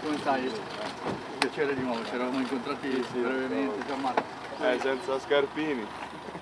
Come stai? Piacere di nuovo, ci eravamo incontrati brevemente, Gianmarco. Senza scarpini.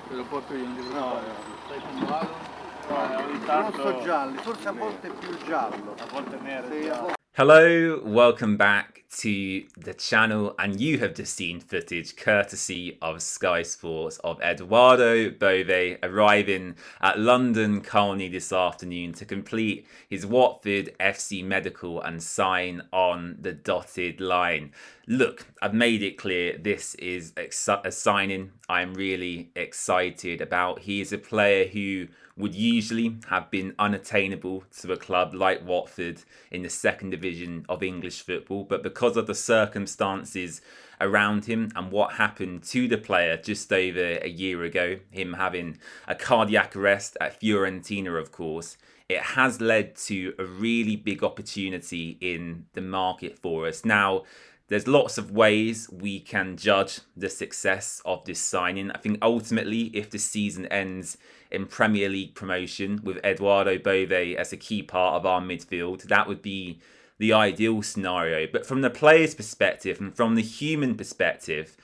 Te lo porto io, non ti No, Stai con Valo? ogni tanto... Rosso gialli, forse a volte più giallo. A volte nero. Sì, a volte... Hello, welcome back to the channel, and you have just seen footage courtesy of Sky Sports of Edoardo Bove arriving at London Colney this afternoon to complete his Watford FC medical and sign on the dotted line. Look, I've made it clear this is a signing I'm really excited about. He is a player who would usually have been unattainable to a club like Watford in the second division of English football, but because of the circumstances around him and what happened to the player just over a year ago, him having a cardiac arrest at Fiorentina, of course, it has led to a really big opportunity in the market for us. Now, there's lots of ways we can judge the success of this signing. I think ultimately, if the season ends in Premier League promotion with Edoardo Bove as a key part of our midfield, that would be the ideal scenario. But from the player's perspective and from the human perspective,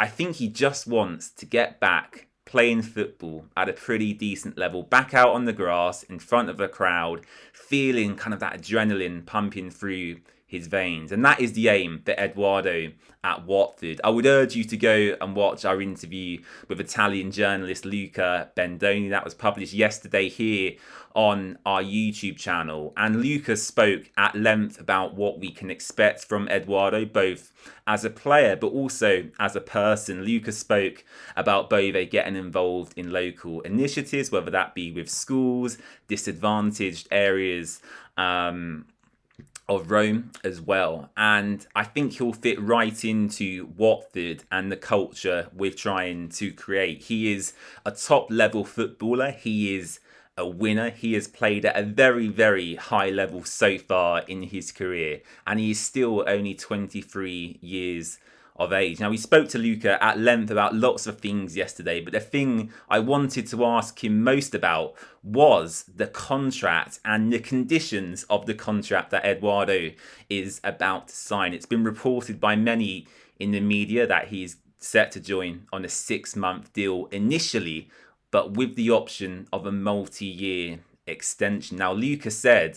I think he just wants to get back playing football at a pretty decent level, back out on the grass in front of a crowd, feeling kind of that adrenaline pumping through his veins. And that is the aim for Edoardo at Watford. I would urge you to go and watch our interview with Italian journalist Luca Bendoni that was published yesterday here on our YouTube channel. And Luca spoke at length about what we can expect from Edoardo, both as a player but also as a person. Luca spoke about Bove getting involved in local initiatives, whether that be with schools, disadvantaged areas, of Rome as well. And I think he'll fit right into Watford and the culture we're trying to create. He is a top level footballer. He is a winner. He has played at a very, very high level so far in his career. And he is still only 23 years of age. Now, we spoke to Luca at length about lots of things yesterday, but the thing I wanted to ask him most about was the contract and the conditions of the contract that Edoardo is about to sign. It's been reported by many in the media that he's set to join on a 6-month deal initially, but with the option of a multi-year extension. Now, Luca said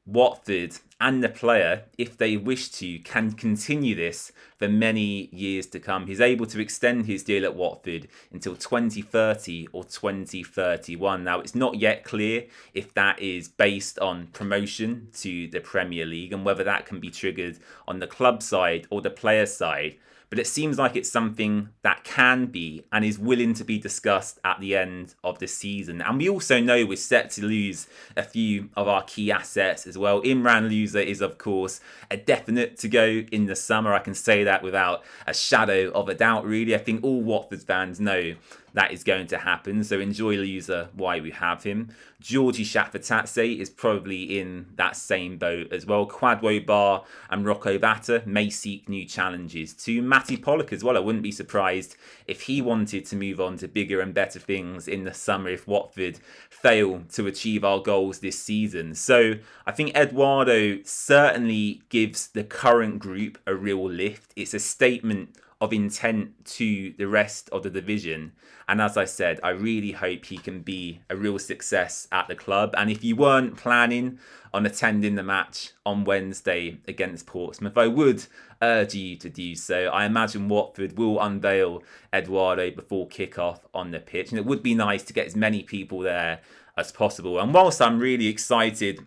Watford and the player, if they wish to, can continue this for many years to come. He's able to extend his deal at Watford until 2030 or 2031. Now, it's not yet clear if that is based on promotion to the Premier League and whether that can be triggered on the club side or the player side. But it seems like it's something that can be and is willing to be discussed at the end of the season. And we also know we're set to lose a few of our key assets as well. Imran Louza is, of course, a definite to go in the summer. I can say that without a shadow of a doubt, really. I think all Watford fans know that is going to happen. So enjoy Louza while we have him. Georgie Shafatatse is probably in that same boat as well. Kwadwo Bar and Rocco Vata may seek new challenges too. Matty Pollock as well. I wouldn't be surprised if he wanted to move on to bigger and better things in the summer if Watford fail to achieve our goals this season. So I think Edoardo certainly gives the current group a real lift. It's a statement of intent to the rest of the division. And as I said, I really hope he can be a real success at the club. And if you weren't planning on attending the match on Wednesday against Portsmouth, I would urge you to do so. I imagine Watford will unveil Edoardo before kick-off on the pitch. And it would be nice to get as many people there as possible. And whilst I'm really excited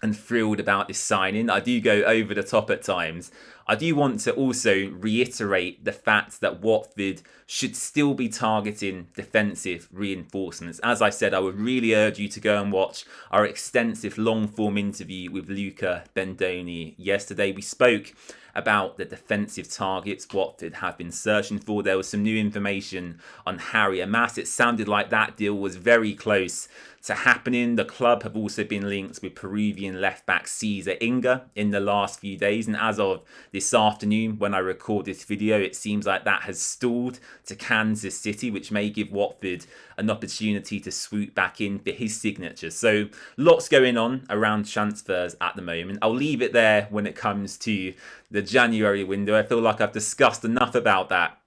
and thrilled about this signing, I do go over the top at times. I do want to also reiterate the fact that Watford should still be targeting defensive reinforcements. As I said, I would really urge you to go and watch our extensive long-form interview with Luca Bendoni yesterday. We spoke about the defensive targets Watford have been searching for. There was some new information on Harry Amas. It sounded like that deal was very close to happening. The club have also been linked with Peruvian left-back Cesar Inga in the last few days. And as of this afternoon when I record this video. It seems like that has stalled to Kansas City, which may give Watford an opportunity to swoop back in for his signature. So lots going on around transfers at the moment. I'll leave it there when it comes to the January window. I feel like I've discussed enough about that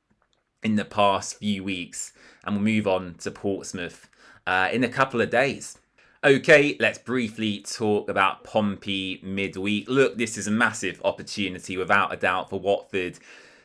in the past few weeks, and we'll move on to Portsmouth in a couple of days. Okay, let's briefly talk about Pompey midweek. Look, this is a massive opportunity without a doubt for Watford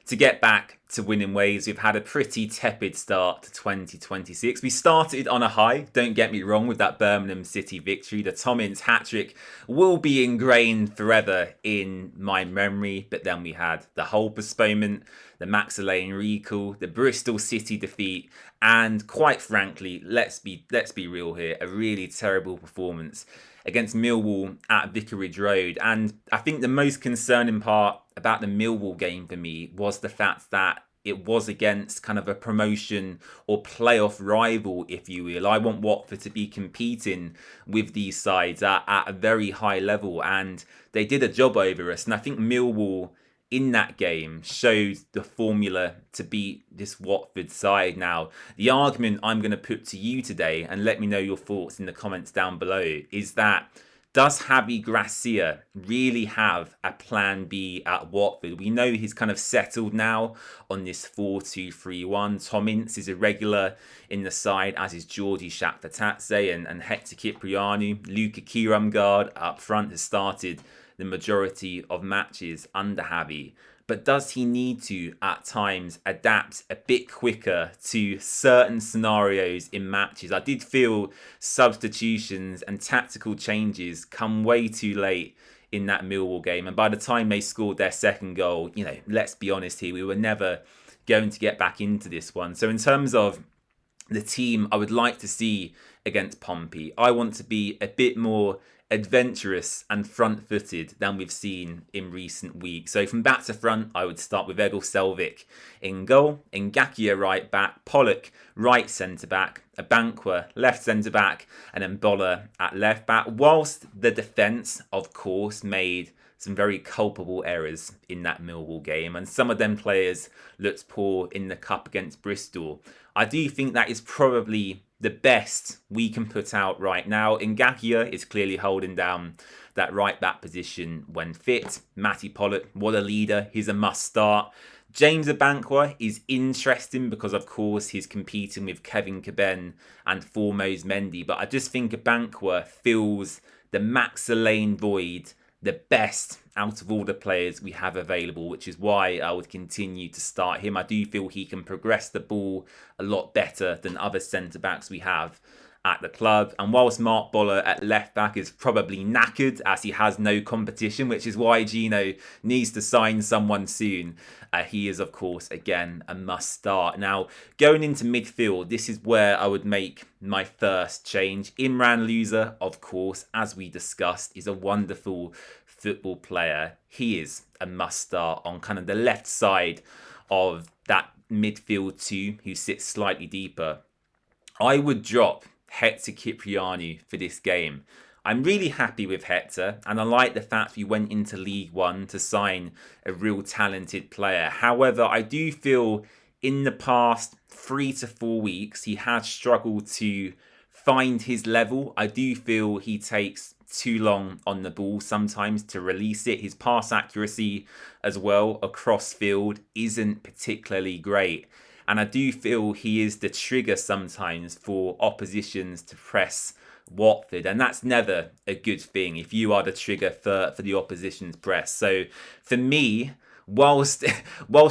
to get back to winning ways. We've had a pretty tepid start to 2026. We started on a high, don't get me wrong, with that Birmingham City victory. The Tommins hat-trick will be ingrained forever in my memory, but then we had the whole postponement, the Max Lane recall, the Bristol City defeat, and quite frankly, let's be real here, a really terrible performance against Millwall at Vicarage Road. And I think the most concerning part about the Millwall game for me was the fact that it was against kind of a promotion or playoff rival, if you will. I want Watford to be competing with these sides at a very high level, and they did a job over us. And I think Millwall in that game showed the formula to beat this Watford side. Now, the argument I'm going to put to you today, and let me know your thoughts in the comments down below, is that does Javi Gracia really have a plan B at Watford? We know he's kind of settled now on this 4-2-3-1. Tom Ince is a regular in the side, as is Georgi Shakfatadze and Hector Kyprianou. Luka Kiramgard up front has started the majority of matches under Javi. But does he need to, at times, adapt a bit quicker to certain scenarios in matches? I did feel substitutions and tactical changes come way too late in that Millwall game. And by the time they scored their second goal, you know, let's be honest here, we were never going to get back into this one. So in terms of the team I would like to see against Pompey, I want to be a bit more adventurous and front-footed than we've seen in recent weeks. So from back to front, I would start with Egil Selvik in goal, Ngakia right back, Pollock right centre-back, Abankwah left centre-back, and then Bola at left-back, whilst the defence, of course, made some very culpable errors in that Millwall game, and some of them players looked poor in the cup against Bristol. I do think that is probably the best we can put out right now. Ngakia is clearly holding down that right back position when fit. Matty Pollock, what a leader. He's a must start. James Abankwah is interesting because, of course, he's competing with Kevin Caben and Formose Mendy. But I just think Abankwah fills the Max Lane void the best out of all the players we have available, which is why I would continue to start him. I do feel he can progress the ball a lot better than other centre-backs we have at the club. And whilst Mark Bola at left-back is probably knackered as he has no competition, which is why Gino needs to sign someone soon, he is, of course, again, a must-start. Now, going into midfield, this is where I would make my first change. Imran Louza, of course, as we discussed, is a wonderful football player. He is a must-start on kind of the left side of that midfield two, who sits slightly deeper. I would drop Hector Kyprianou for this game. I'm really happy with Hector, and I like the fact we went into League One to sign a real talented player. However, I do feel in the past 3 to 4 weeks, he has struggled to find his level. I do feel he takes too long on the ball sometimes to release it. His pass accuracy as well across field isn't particularly great. And I do feel he is the trigger sometimes for oppositions to press Watford. And that's never a good thing if you are the trigger for the opposition's press. So for me, whilst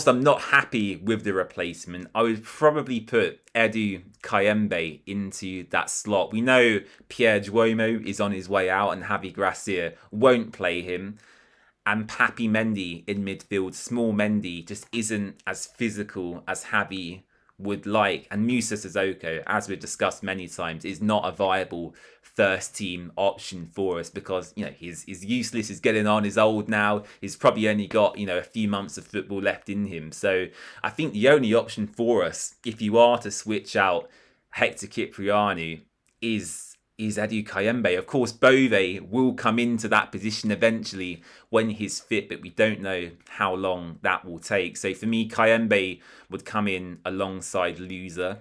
I'm not happy with the replacement, I would probably put Edu Kayembe into that slot. We know Pierre Duomo is on his way out and Javi Gracia won't play him. And Papi Mendy in midfield, small Mendy, just isn't as physical as Javi would like. And Musa Sissoko, as we've discussed many times, is not a viable first team option for us because, you know, he's useless, he's getting on, he's old now, he's probably only got, you know, a few months of football left in him. So I think the only option for us, if you are to switch out Hector Kyprianou, is is Edu Kayembe. Of course, Bove will come into that position eventually when he's fit, but we don't know how long that will take. So for me, Kayembe would come in alongside Loser.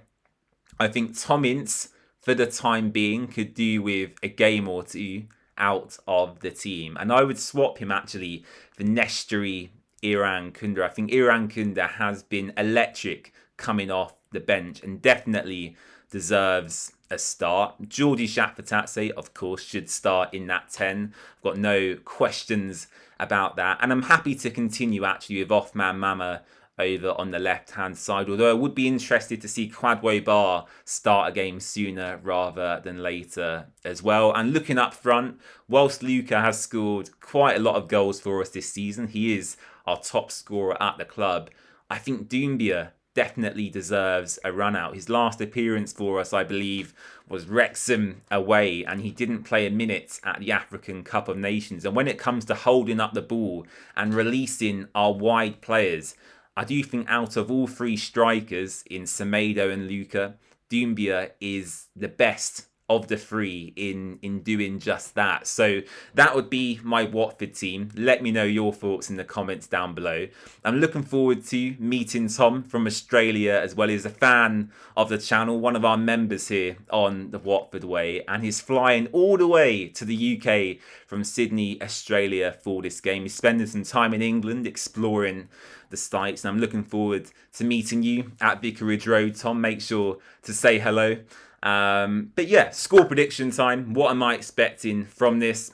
I think Tom Ince, for the time being, could do with a game or two out of the team. And I would swap him actually for Nestory Irankunda. I think Irankunda has been electric coming off the bench and definitely deserves a start. Geordie Shafatatse, of course, should start in that 10. I've got no questions about that. And I'm happy to continue actually with Othman Mama over on the left-hand side, although I would be interested to see Kwadwo Bar start a game sooner rather than later as well. And looking up front, whilst Luca has scored quite a lot of goals for us this season, he is our top scorer at the club, I think Doumbia definitely deserves a run out. His last appearance for us, I believe, was Wrexham away, and he didn't play a minute at the African Cup of Nations. And when it comes to holding up the ball and releasing our wide players, I do think out of all three strikers in Semedo and Luca, Doumbia is the best of the three in doing just that. So that would be my Watford team. Let me know your thoughts in the comments down below. I'm looking forward to meeting Tom from Australia, as well as a fan of the channel, one of our members here on the Watford Way, and he's flying all the way to the UK from Sydney, Australia for this game. He's spending some time in England exploring the sites, and I'm looking forward to meeting you at Vicarage Road. Tom, make sure to say hello. But yeah, score prediction time. What am I expecting from this?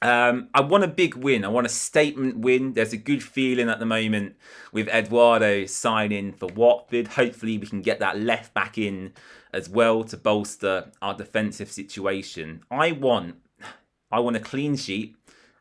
I want a big win. I want a statement win. There's a good feeling at the moment with Edoardo signing for Watford. Hopefully we can get that left back in as well to bolster our defensive situation. I want a clean sheet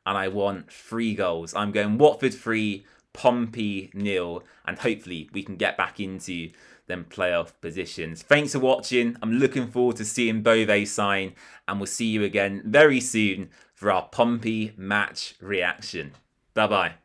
and I want 3 goals. I'm going Watford 3, Pompey 0, and hopefully we can get back into them playoff positions. Thanks for watching. I'm looking forward to seeing Bove sign, and we'll see you again very soon for our Pompey match reaction. Bye bye.